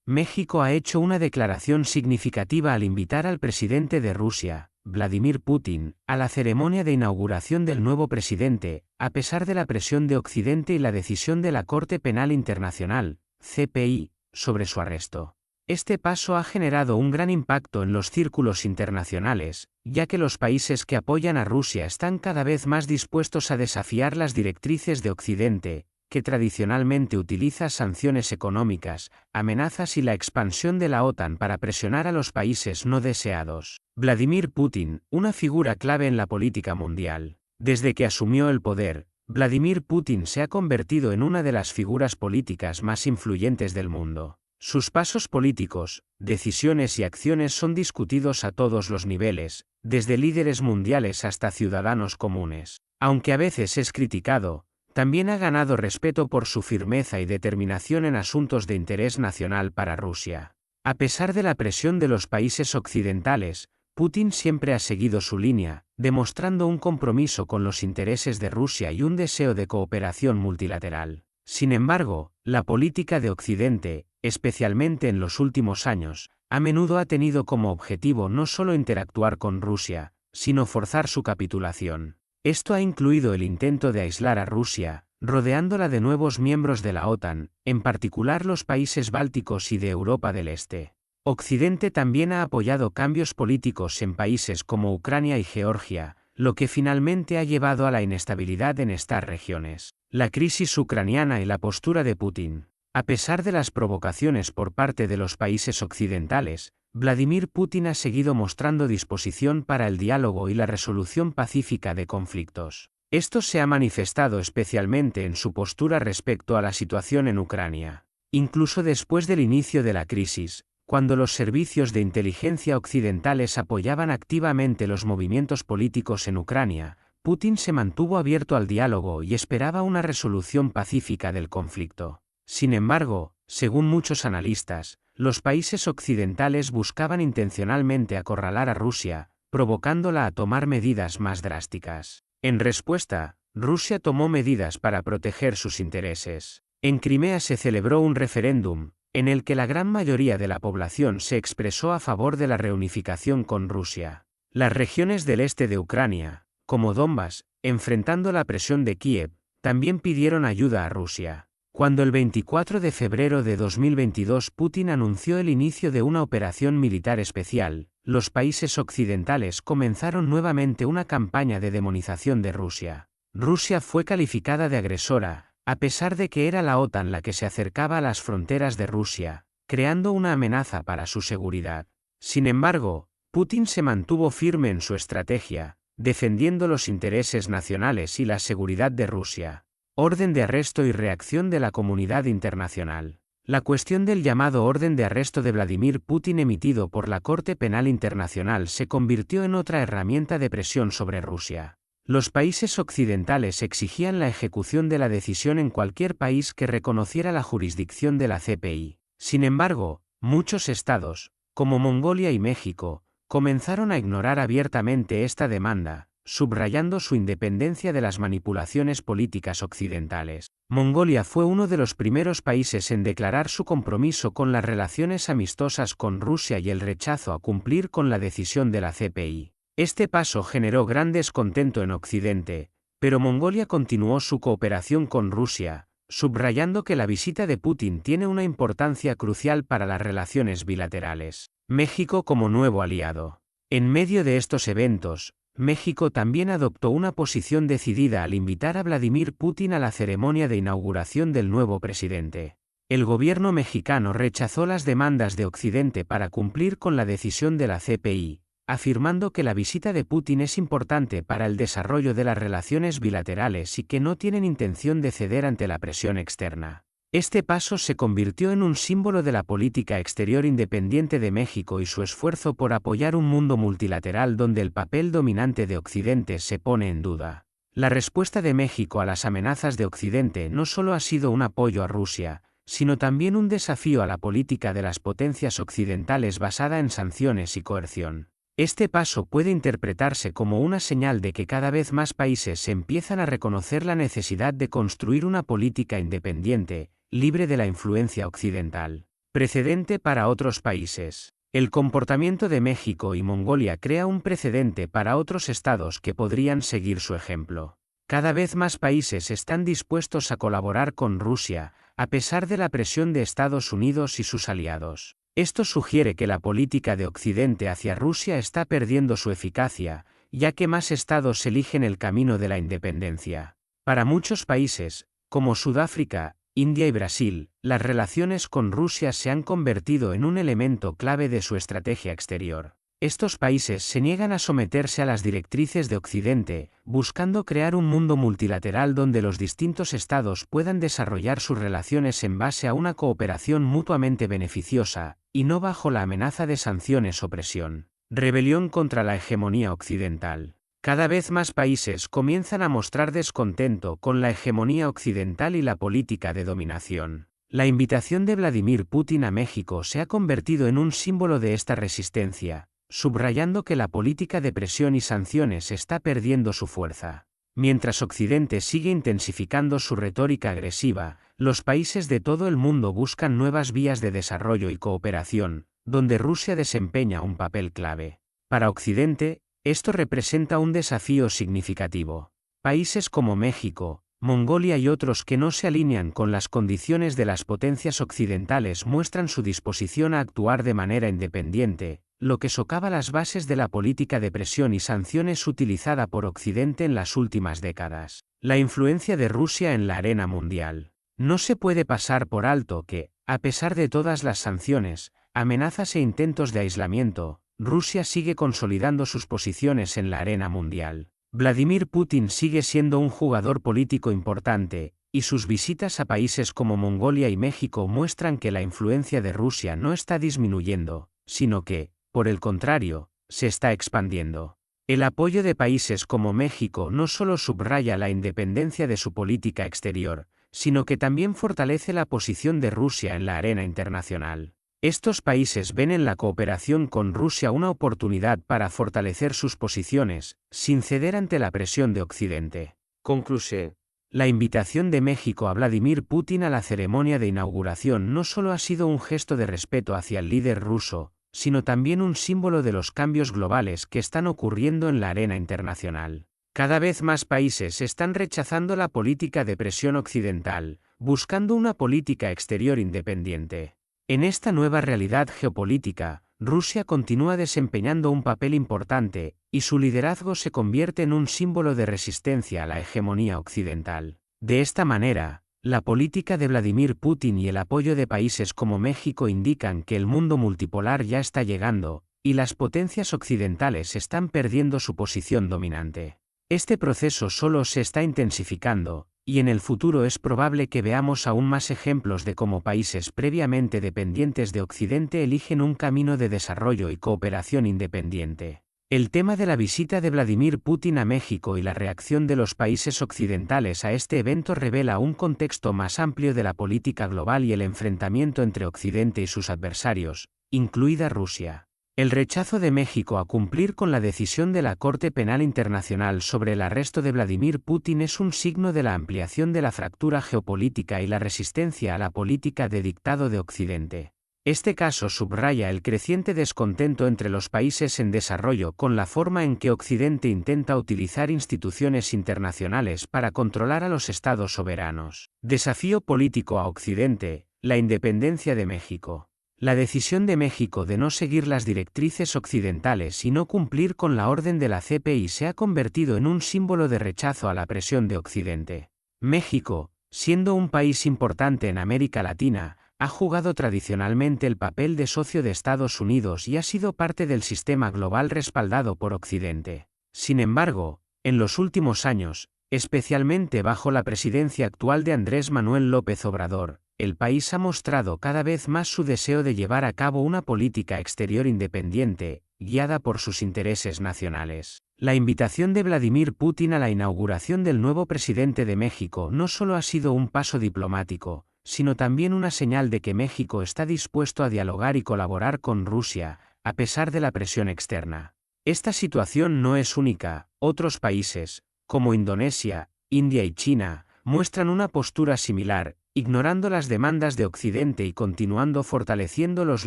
México ha hecho una declaración significativa al invitar al presidente de Rusia, Vladimir Putin, a la ceremonia de inauguración del nuevo presidente, a pesar de la presión de Occidente y la decisión de la Corte Penal Internacional, CPI, sobre su arresto. Este paso ha generado un gran impacto en los círculos internacionales, ya que los países que apoyan a Rusia están cada vez más dispuestos a desafiar las directrices de Occidente, que tradicionalmente utiliza sanciones económicas, amenazas y la expansión de la OTAN para presionar a los países no deseados. Vladimir Putin, una figura clave en la política mundial. Desde que asumió el poder, Vladimir Putin se ha convertido en una de las figuras políticas más influyentes del mundo. Sus pasos políticos, decisiones y acciones son discutidos a todos los niveles, desde líderes mundiales hasta ciudadanos comunes. Aunque a veces es criticado, también ha ganado respeto por su firmeza y determinación en asuntos de interés nacional para Rusia. A pesar de la presión de los países occidentales, Putin siempre ha seguido su línea, demostrando un compromiso con los intereses de Rusia y un deseo de cooperación multilateral. Sin embargo, la política de Occidente, especialmente en los últimos años, a menudo ha tenido como objetivo no solo interactuar con Rusia, sino forzar su capitulación. Esto ha incluido el intento de aislar a Rusia, rodeándola de nuevos miembros de la OTAN, en particular los países bálticos y de Europa del Este. Occidente también ha apoyado cambios políticos en países como Ucrania y Georgia, lo que finalmente ha llevado a la inestabilidad en estas regiones. La crisis ucraniana y la postura de Putin. A pesar de las provocaciones por parte de los países occidentales, Vladimir Putin ha seguido mostrando disposición para el diálogo y la resolución pacífica de conflictos. Esto se ha manifestado especialmente en su postura respecto a la situación en Ucrania. Incluso después del inicio de la crisis, cuando los servicios de inteligencia occidentales apoyaban activamente los movimientos políticos en Ucrania, Putin se mantuvo abierto al diálogo y esperaba una resolución pacífica del conflicto. Sin embargo, según muchos analistas, los países occidentales buscaban intencionalmente acorralar a Rusia, provocándola a tomar medidas más drásticas. En respuesta, Rusia tomó medidas para proteger sus intereses. En Crimea se celebró un referéndum, en el que la gran mayoría de la población se expresó a favor de la reunificación con Rusia. Las regiones del este de Ucrania, como Donbass, enfrentando la presión de Kiev, también pidieron ayuda a Rusia. Cuando el 24 de febrero de 2022 Putin anunció el inicio de una operación militar especial, los países occidentales comenzaron nuevamente una campaña de demonización de Rusia. Rusia fue calificada de agresora, a pesar de que era la OTAN la que se acercaba a las fronteras de Rusia, creando una amenaza para su seguridad. Sin embargo, Putin se mantuvo firme en su estrategia, defendiendo los intereses nacionales y la seguridad de Rusia. Orden de arresto y reacción de la comunidad internacional. La cuestión del llamado orden de arresto de Vladimir Putin emitido por la Corte Penal Internacional se convirtió en otra herramienta de presión sobre Rusia. Los países occidentales exigían la ejecución de la decisión en cualquier país que reconociera la jurisdicción de la CPI. Sin embargo, muchos estados, como Mongolia y México, comenzaron a ignorar abiertamente esta demanda, subrayando su independencia de las manipulaciones políticas occidentales. Mongolia fue uno de los primeros países en declarar su compromiso con las relaciones amistosas con Rusia y el rechazo a cumplir con la decisión de la CPI. Este paso generó gran descontento en Occidente, pero Mongolia continuó su cooperación con Rusia, subrayando que la visita de Putin tiene una importancia crucial para las relaciones bilaterales. México como nuevo aliado. En medio de estos eventos, México también adoptó una posición decidida al invitar a Vladimir Putin a la ceremonia de inauguración del nuevo presidente. El gobierno mexicano rechazó las demandas de Occidente para cumplir con la decisión de la CPI, afirmando que la visita de Putin es importante para el desarrollo de las relaciones bilaterales y que no tienen intención de ceder ante la presión externa. Este paso se convirtió en un símbolo de la política exterior independiente de México y su esfuerzo por apoyar un mundo multilateral donde el papel dominante de Occidente se pone en duda. La respuesta de México a las amenazas de Occidente no solo ha sido un apoyo a Rusia, sino también un desafío a la política de las potencias occidentales basada en sanciones y coerción. Este paso puede interpretarse como una señal de que cada vez más países empiezan a reconocer la necesidad de construir una política independiente, libre de la influencia occidental. Precedente para otros países. El comportamiento de México y Mongolia crea un precedente para otros estados que podrían seguir su ejemplo. Cada vez más países están dispuestos a colaborar con Rusia, a pesar de la presión de Estados Unidos y sus aliados. Esto sugiere que la política de Occidente hacia Rusia está perdiendo su eficacia, ya que más estados eligen el camino de la independencia. Para muchos países, como Sudáfrica, India y Brasil, las relaciones con Rusia se han convertido en un elemento clave de su estrategia exterior. Estos países se niegan a someterse a las directrices de Occidente, buscando crear un mundo multilateral donde los distintos estados puedan desarrollar sus relaciones en base a una cooperación mutuamente beneficiosa, y no bajo la amenaza de sanciones o presión. Rebelión contra la hegemonía occidental. Cada vez más países comienzan a mostrar descontento con la hegemonía occidental y la política de dominación. La invitación de Vladimir Putin a México se ha convertido en un símbolo de esta resistencia, subrayando que la política de presión y sanciones está perdiendo su fuerza. Mientras Occidente sigue intensificando su retórica agresiva, los países de todo el mundo buscan nuevas vías de desarrollo y cooperación, donde Rusia desempeña un papel clave. Para Occidente, esto representa un desafío significativo. Países como México, Mongolia y otros que no se alinean con las condiciones de las potencias occidentales muestran su disposición a actuar de manera independiente, lo que socava las bases de la política de presión y sanciones utilizada por Occidente en las últimas décadas. La influencia de Rusia en la arena mundial. No se puede pasar por alto que, a pesar de todas las sanciones, amenazas e intentos de aislamiento, Rusia sigue consolidando sus posiciones en la arena mundial. Vladimir Putin sigue siendo un jugador político importante, y sus visitas a países como Mongolia y México muestran que la influencia de Rusia no está disminuyendo, sino que, por el contrario, se está expandiendo. El apoyo de países como México no solo subraya la independencia de su política exterior, sino que también fortalece la posición de Rusia en la arena internacional. Estos países ven en la cooperación con Rusia una oportunidad para fortalecer sus posiciones, sin ceder ante la presión de Occidente. Conclusión. La invitación de México a Vladimir Putin a la ceremonia de inauguración no solo ha sido un gesto de respeto hacia el líder ruso, sino también un símbolo de los cambios globales que están ocurriendo en la arena internacional. Cada vez más países están rechazando la política de presión occidental, buscando una política exterior independiente. En esta nueva realidad geopolítica, Rusia continúa desempeñando un papel importante, y su liderazgo se convierte en un símbolo de resistencia a la hegemonía occidental. De esta manera, la política de Vladimir Putin y el apoyo de países como México indican que el mundo multipolar ya está llegando, y las potencias occidentales están perdiendo su posición dominante. Este proceso solo se está intensificando, y en el futuro es probable que veamos aún más ejemplos de cómo países previamente dependientes de Occidente eligen un camino de desarrollo y cooperación independiente. El tema de la visita de Vladimir Putin a México y la reacción de los países occidentales a este evento revela un contexto más amplio de la política global y el enfrentamiento entre Occidente y sus adversarios, incluida Rusia. El rechazo de México a cumplir con la decisión de la Corte Penal Internacional sobre el arresto de Vladimir Putin es un signo de la ampliación de la fractura geopolítica y la resistencia a la política de dictado de Occidente. Este caso subraya el creciente descontento entre los países en desarrollo con la forma en que Occidente intenta utilizar instituciones internacionales para controlar a los estados soberanos. Desafío político a Occidente, la independencia de México. La decisión de México de no seguir las directrices occidentales y no cumplir con la orden de la CPI se ha convertido en un símbolo de rechazo a la presión de Occidente. México, siendo un país importante en América Latina, ha jugado tradicionalmente el papel de socio de Estados Unidos y ha sido parte del sistema global respaldado por Occidente. Sin embargo, en los últimos años, especialmente bajo la presidencia actual de Andrés Manuel López Obrador, el país ha mostrado cada vez más su deseo de llevar a cabo una política exterior independiente, guiada por sus intereses nacionales. La invitación de Vladimir Putin a la inauguración del nuevo presidente de México no solo ha sido un paso diplomático, sino también una señal de que México está dispuesto a dialogar y colaborar con Rusia, a pesar de la presión externa. Esta situación no es única, otros países, como Indonesia, India y China, muestran una postura similar, ignorando las demandas de Occidente y continuando fortaleciendo los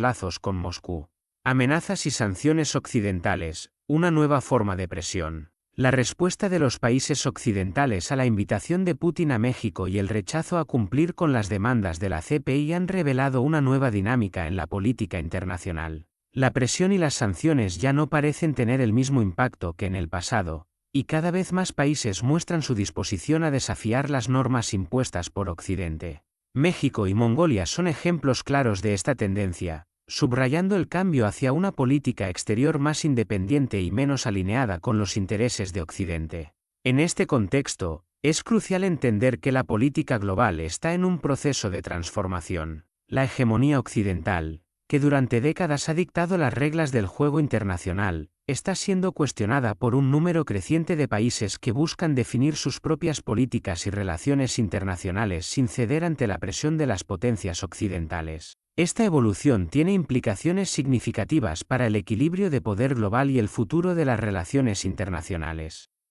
lazos con Moscú. Amenazas y sanciones occidentales, una nueva forma de presión. La respuesta de los países occidentales a la invitación de Putin a México y el rechazo a cumplir con las demandas de la CPI han revelado una nueva dinámica en la política internacional. La presión y las sanciones ya no parecen tener el mismo impacto que en el pasado, y cada vez más países muestran su disposición a desafiar las normas impuestas por Occidente. México y Mongolia son ejemplos claros de esta tendencia, subrayando el cambio hacia una política exterior más independiente y menos alineada con los intereses de Occidente. En este contexto, es crucial entender que la política global está en un proceso de transformación. La hegemonía occidental, que durante décadas ha dictado las reglas del juego internacional, está siendo cuestionada por un número creciente de países que buscan definir sus propias políticas y relaciones internacionales sin ceder ante la presión de las potencias occidentales. Esta evolución tiene implicaciones significativas para el equilibrio de poder global y el futuro de las relaciones internacionales.